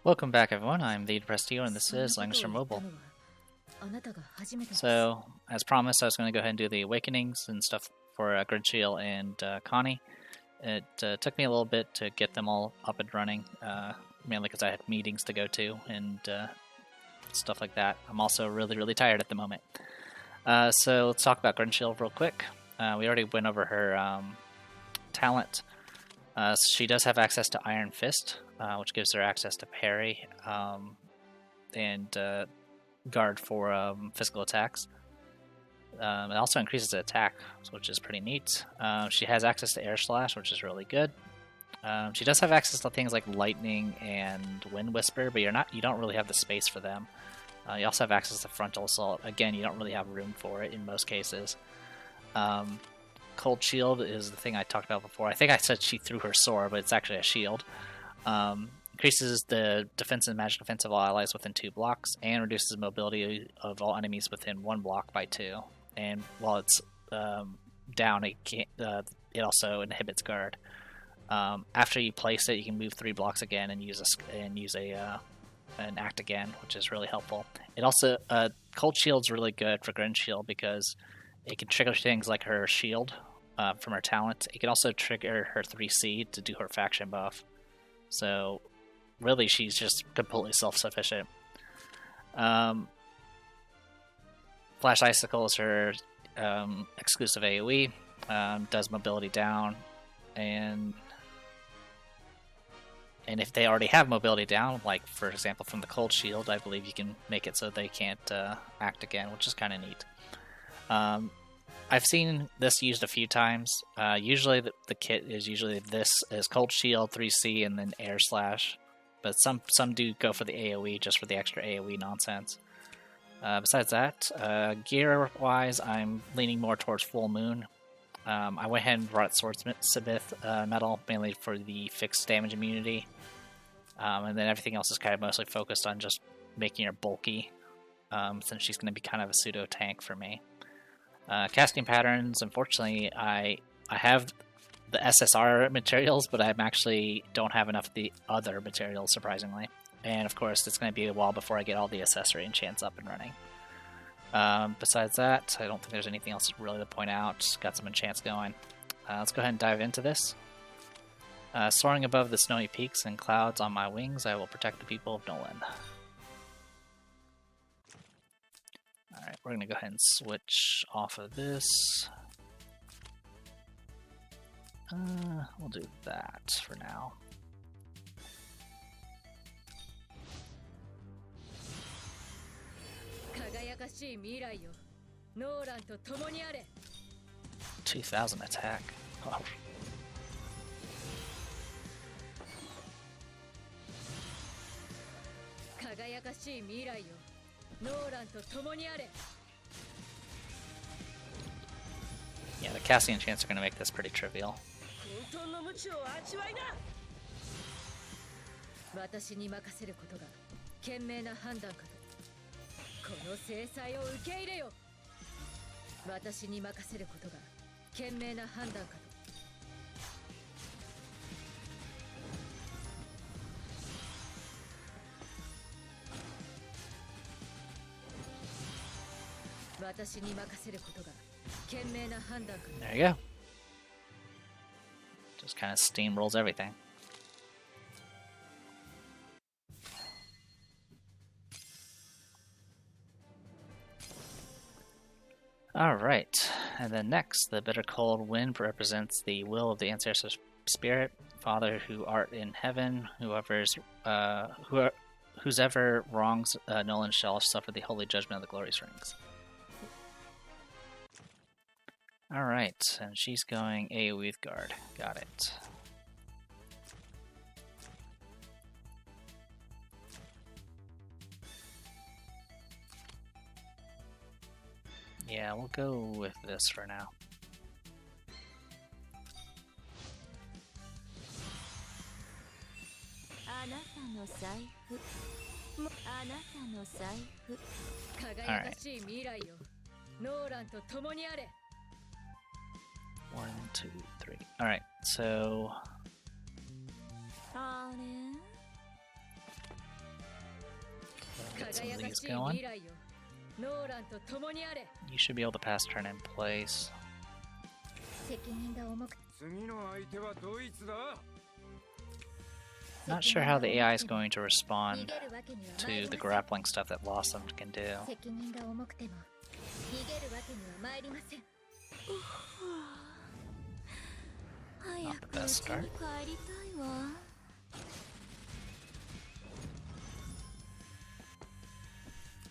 Welcome back, everyone. I'm the Prestige, and this is Langrisser Mobile. So, as promised, I was going to go ahead and do the awakenings and stuff for Grenshiel and Connie. It took me a little bit to get them all up and running, mainly because I had meetings to go to and stuff like that. I'm also really tired at the moment. So let's talk about Grenshiel real quick. We already went over her talent. She does have access to Iron Fist, which gives her access to parry and guard for physical attacks. It also increases the attack, which is pretty neat. She has access to Air Slash, which is really good. She does have access to things like Lightning and Wind Whisper, but you don't really have the space for them. You also have access to Frontal Assault. Again, you don't really have room for it in most cases. Cold Shield is the thing I talked about before. I think I said she threw her sword, but it's actually a shield. Increases the defense and magic defense of all allies within 2 blocks, and reduces mobility of all enemies within 1 block by 2. And while it's down, it also inhibits guard. After you place it, you can move 3 blocks again and use an act again, which is really helpful. It also Cold Shield's really good for Grenshiel because it can trigger things like her shield from her talent. It can also trigger her 3C to do her faction buff. So really, she's just completely self-sufficient. Flash Icicle is her exclusive AoE. Does mobility down, and if they already have mobility down, like for example from the Cold Shield, I believe you can make it so they can't act again, which is kind of neat. I've seen this used a few times. Usually the kit is this is Cold Shield, 3C, and then Air Slash. But some do go for the AoE just for the extra AoE nonsense. Besides that, gear-wise, I'm leaning more towards Full Moon. I went ahead and brought Swordsmith metal, mainly for the fixed damage immunity. And then everything else is kind of mostly focused on just making her bulky, since she's going to be kind of a pseudo-tank for me. Casting patterns, unfortunately, I have the SSR materials, but I actually don't have enough of the other materials, surprisingly. And of course, it's going to be a while before I get all the accessory enchants up and running. Besides that, I don't think there's anything else really to point out. Got some enchants going. Let's go ahead and dive into this. Soaring above the snowy peaks and clouds on my wings, I will protect the people of Nolan. Alright, we're going to go ahead and switch off of this. We'll do that for now. $2,000 attack. Oh. Yeah, the casting enchants are going to make this pretty trivial. There you go. Just kind of steamrolls everything. Alright, and then next, the bitter cold wind represents the will of the ancestor spirit. Father who art in heaven, whoever wrongs Nolan shall suffer the holy judgment of the glorious rings. Alright, and she's going AoE with guard. Got it. Yeah, we'll go with this for now. Alright. 1, 2, 3. Alright, so Get some of these going. You should be able to pass turn in place. Not sure how the AI is going to respond to the grappling stuff that Blossom can do. Not the best start.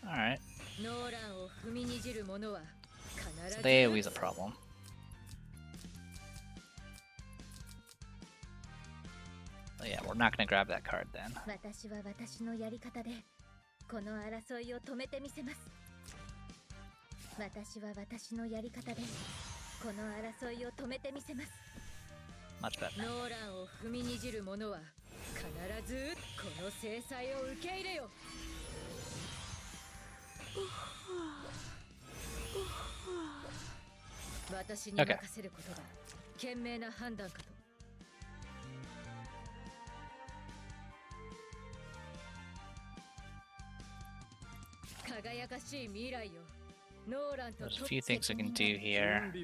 Alright. So the AoE is a problem. Oh yeah, we're not going to grab that card then. Much better. Okay. There's a few things I can do here. We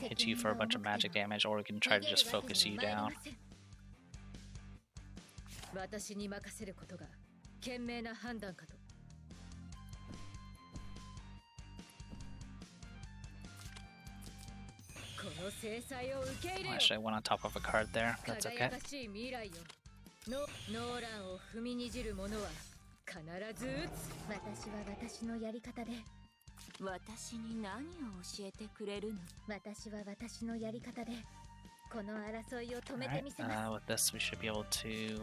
can hit you for a bunch of magic damage, or we can try to just focus you down. Actually, I went on top of a card there. That's okay. Alright, with this we should be able to...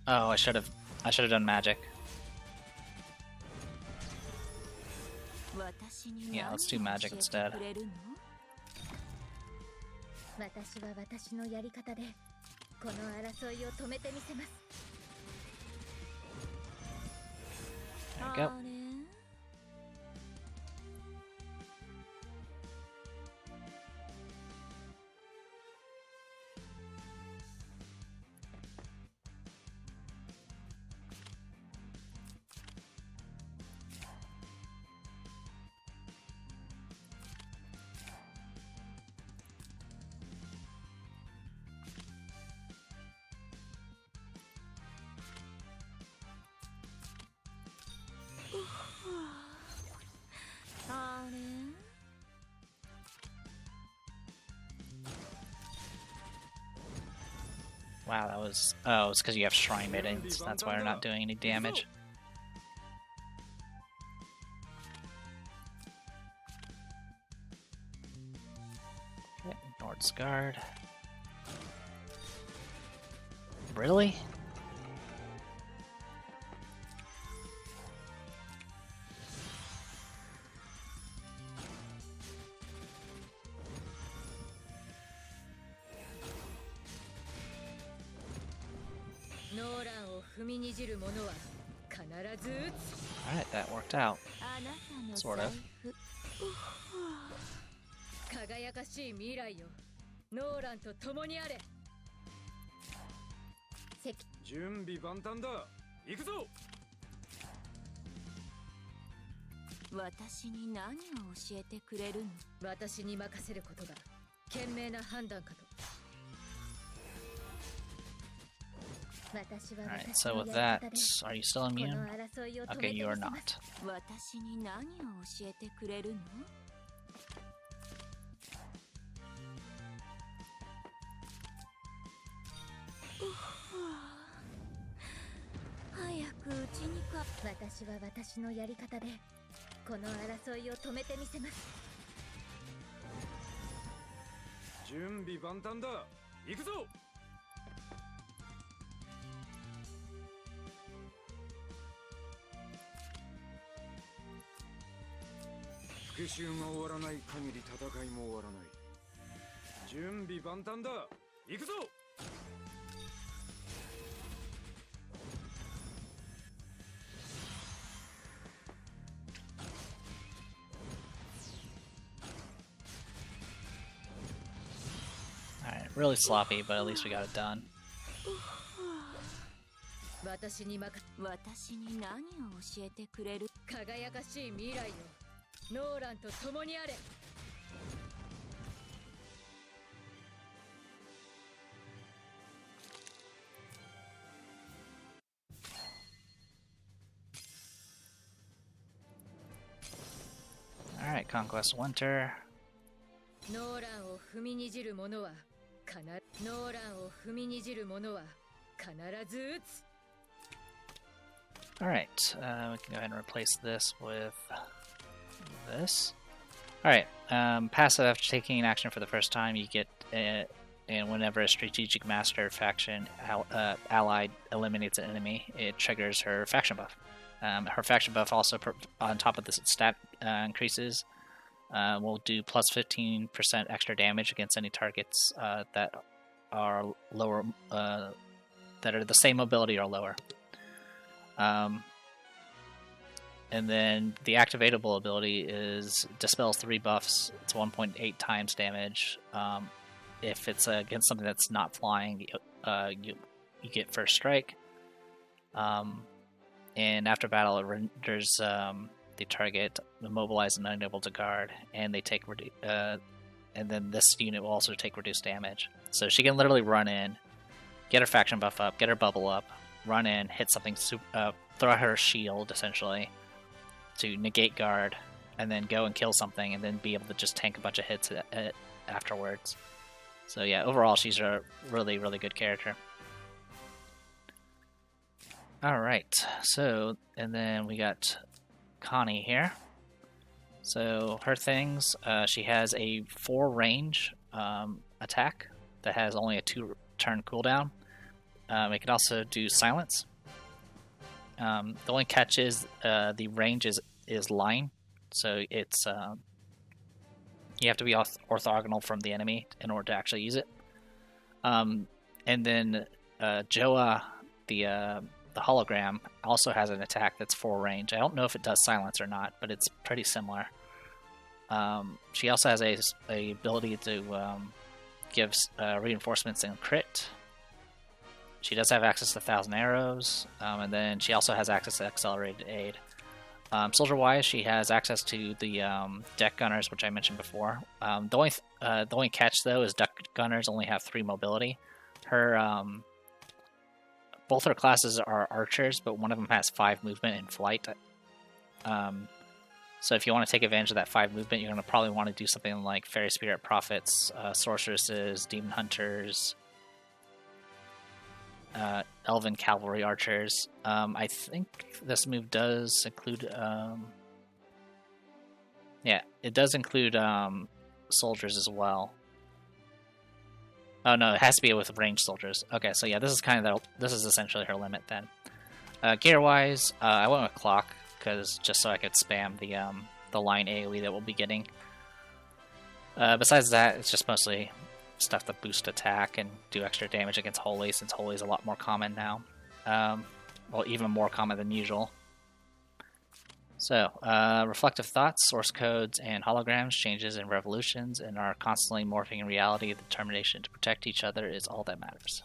Oh, I should have done magic. Yeah, let's do magic instead. There we go. Wow, that was... Oh, it's because you have Shrine Maidens. That's why they're not doing any damage. Okay, Nord's Guard. Really? Alright, that worked out. Sort of. Alright, so with that, are you still immune? Okay, you are not. Really sloppy, but at least we got it done. 私に任私に何を教えてくれる輝かしい未来よノーランと共にあれ Alright, Conquest Winter. ノーランを踏みにじる者はノーランを踏みにじる者は必ず撃つ Alright, we can go ahead and replace this with this. Alright, passive after taking an action for the first time, you get, and whenever a strategic master faction allied eliminates an enemy, it triggers her faction buff. Her faction buff also, on top of the stat increases, will do plus 15% extra damage against any targets that are lower, that are the same mobility or lower. And then the activatable ability is dispels 3 buffs. It's 1.8 times damage. If it's against something that's not flying, you get first strike. And after battle, it renders the target immobilized and unable to guard, and they take and then this unit will also take reduced damage. So she can literally run in, get her faction buff up, get her bubble up, run in, hit something, throw out her shield essentially to negate guard, and then go and kill something, and then be able to just tank a bunch of hits afterwards. So yeah, overall she's a really, really good character. Alright, so, and then we got Connie here. So her things, she has a 4 range attack that has only a 2 turn cooldown. It can also do silence. The only catch is the range is line, so it's you have to be orthogonal from the enemy in order to actually use it. And then Joa, the hologram, also has an attack that's 4 range. I don't know if it does silence or not, but it's pretty similar. She also has a ability to give reinforcements and crit. She does have access to 1,000 arrows, and then she also has access to accelerated aid. Soldier-wise, she has access to the deck gunners, which I mentioned before. The only catch though is deck gunners only have 3 mobility. Both her classes are archers, but one of them has 5 movement and flight. So if you want to take advantage of that 5 movement, you're going to probably want to do something like Fairy Spirit Prophets, Sorceresses, Demon Hunters, Elven Cavalry Archers. I think this move does include... yeah, it does include soldiers as well. Oh no, it has to be with ranged soldiers. Okay, so yeah, this is essentially her limit then. Gear-wise, I went with Clock, just so I could spam the line AoE that we'll be getting. Besides that, it's just mostly stuff to boost attack and do extra damage against Holy, since Holy is a lot more common now. Well, even more common than usual. So, reflective thoughts, source codes, and holograms, changes and revolutions, and are constantly morphing in reality. The determination to protect each other is all that matters.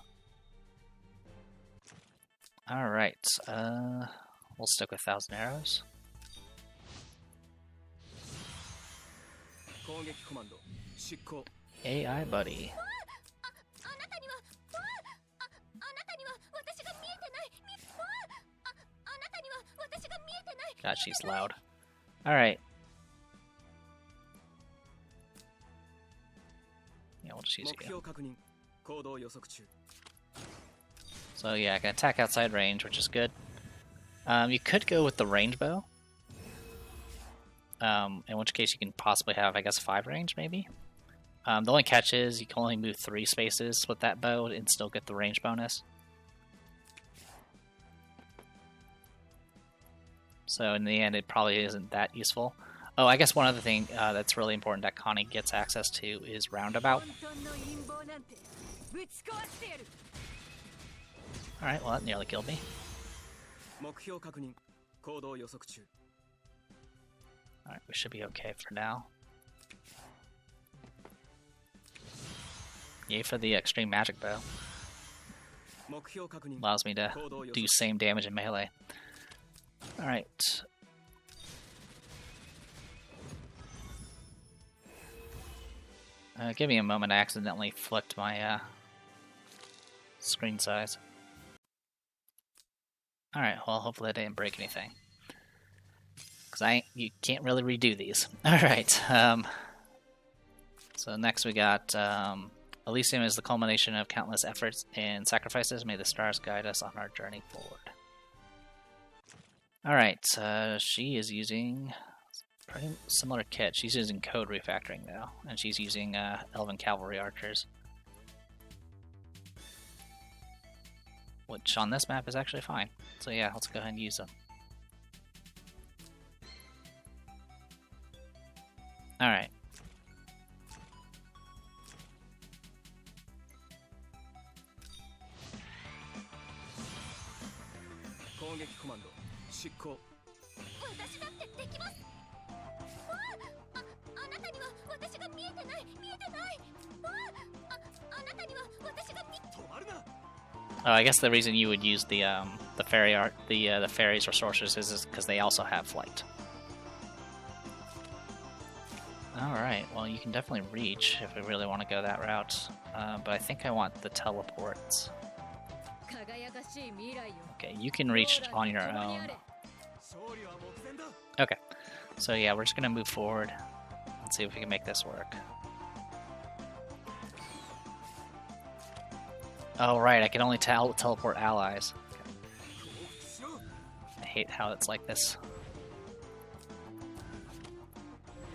Alright, we'll stick with 1,000 arrows. AI buddy. God, she's loud. Alright. Yeah, we'll just use you. So yeah, I can attack outside range, which is good. You could go with the range bow. In which case you can possibly have, I guess, 5 range, maybe? The only catch is you can only move 3 spaces with that bow and still get the range bonus. So in the end, it probably isn't that useful. Oh, I guess one other thing that's really important that Connie gets access to is Roundabout. Alright, well that nearly killed me. Alright, we should be okay for now. Yay for the extreme magic bow. Allows me to do same damage in melee. Alright. Give me a moment, I accidentally flipped my screen size. Alright, well hopefully I didn't break anything. Because you can't really redo these. Alright, so next we got Elysium is the culmination of countless efforts and sacrifices. May the stars guide us on our journey forward. Alright, she is using pretty similar kit. She's using code refactoring though, and she's using Elven Cavalry Archers. Which on this map is actually fine. So yeah, let's go ahead and use them. Alright. Oh, I guess the reason you would use the fairies or sorcerers is because they also have flight. Alright, well you can definitely reach if we really want to go that route, but I think I want the teleports. Okay, you can reach on your own. Okay, so yeah, we're just gonna move forward and see if we can make this work. Oh right, I can only teleport allies. Okay. I hate how it's like this.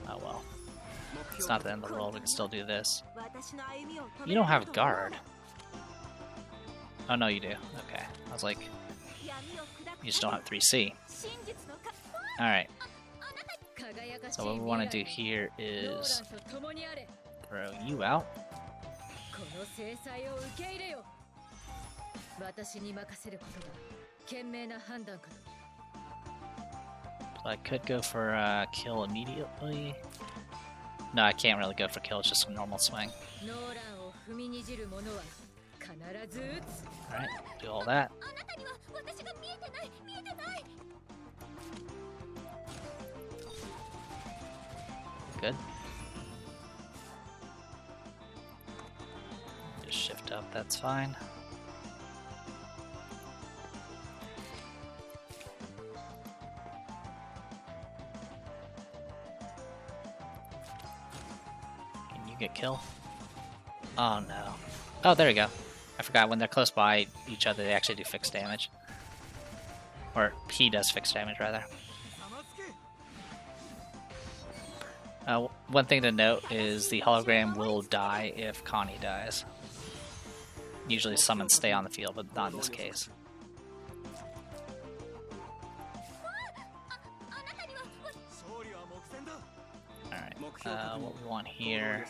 Oh well. It's not the end of the world, we can still do this. You don't have guard. Oh no, you do. Okay. I was like, you just don't have 3C. Alright. So what we want to do here is throw you out. So I could go for kill immediately. No, I can't really go for kill, it's just a normal swing. Alright, do all that. Good. Just shift up, that's fine. Can you get kill? Oh no. Oh, there we go. I forgot, when they're close by each other, they actually do fixed damage. Or he does fixed damage, rather. One thing to note is the hologram will die if Connie dies. Usually summons stay on the field, but not in this case. Alright, what we want here...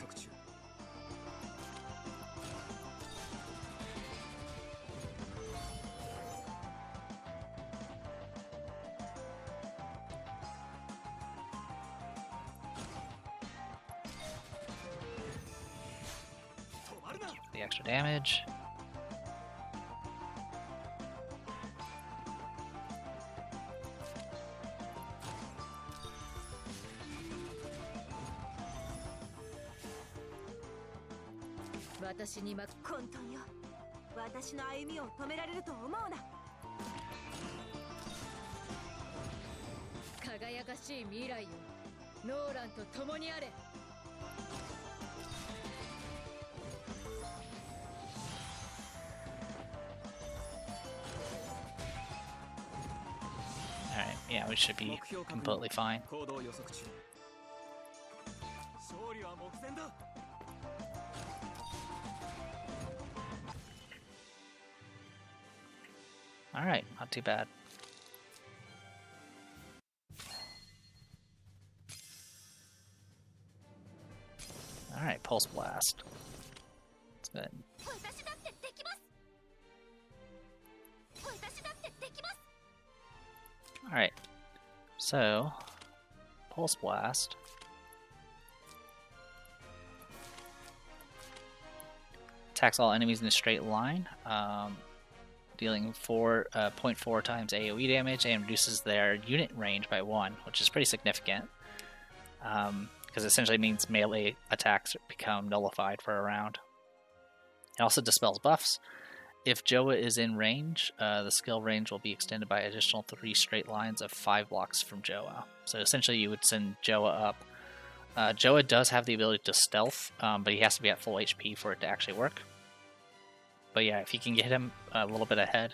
the extra damage. Alright, yeah, we should be completely fine. Alright, not too bad. Alright, Pulse Blast. That's good. Alright, so Pulse Blast. attacks all enemies in a straight line, dealing 0.4 times AoE damage, and reduces their unit range by 1, which is pretty significant. Because it essentially means melee attacks become nullified for a round. It also dispels buffs. If Joa is in range, the skill range will be extended by additional 3 straight lines of 5 blocks from Joa. So essentially you would send Joa up. Joa does have the ability to stealth, but he has to be at full HP for it to actually work. But yeah, if you can get him a little bit ahead,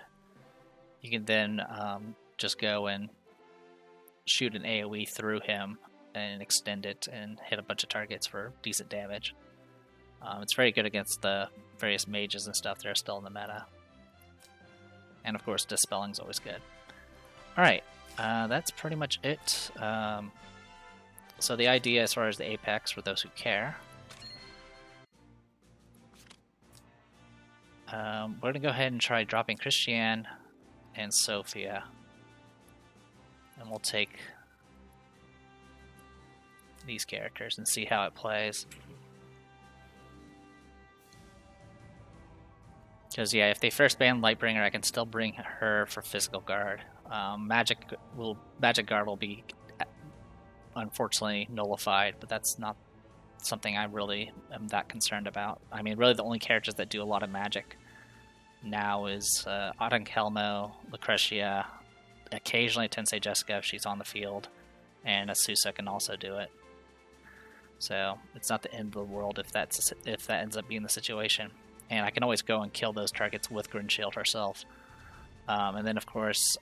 you can then just go and shoot an AoE through him and extend it and hit a bunch of targets for decent damage. It's very good against the various mages and stuff that are still in the meta. And of course, dispelling is always good. Alright, that's pretty much it. So the idea as far as the Apex, for those who care, we're going to go ahead and try dropping Christiane and Sophia. And we'll take these characters and see how it plays. Because yeah, if they first ban Lightbringer, I can still bring her for Physical Guard. Magic Guard will be unfortunately nullified, but that's not something I really am that concerned about. I mean, really the only characters that do a lot of magic now is Adankelmo, Lucretia, occasionally Tensei Jessica if she's on the field, and Asusa can also do it. So it's not the end of the world if that ends up being the situation. And I can always go and kill those targets with Grenshiel herself. And then, of course,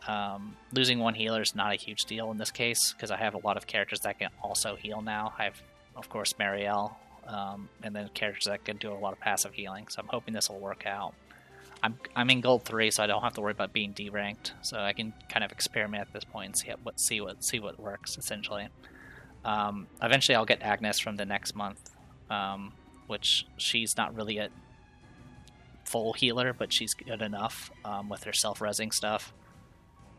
losing one healer is not a huge deal in this case, because I have a lot of characters that can also heal now. I have, of course, Marielle, and then characters that can do a lot of passive healing. So I'm hoping this will work out. I'm in gold 3, so I don't have to worry about being D-ranked. So I can kind of experiment at this point and see what works, essentially. Eventually, I'll get Agnes from the next month, which she's not really a full healer, but she's good enough with her self-resing stuff,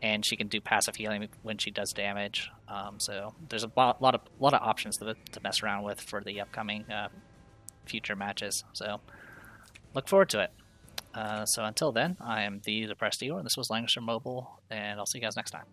and she can do passive healing when she does damage. So there's a lot of options to mess around with for the upcoming future matches. So look forward to it. So until then, I am the Depressed Eeyore, and this was Langrisser Mobile, and I'll see you guys next time.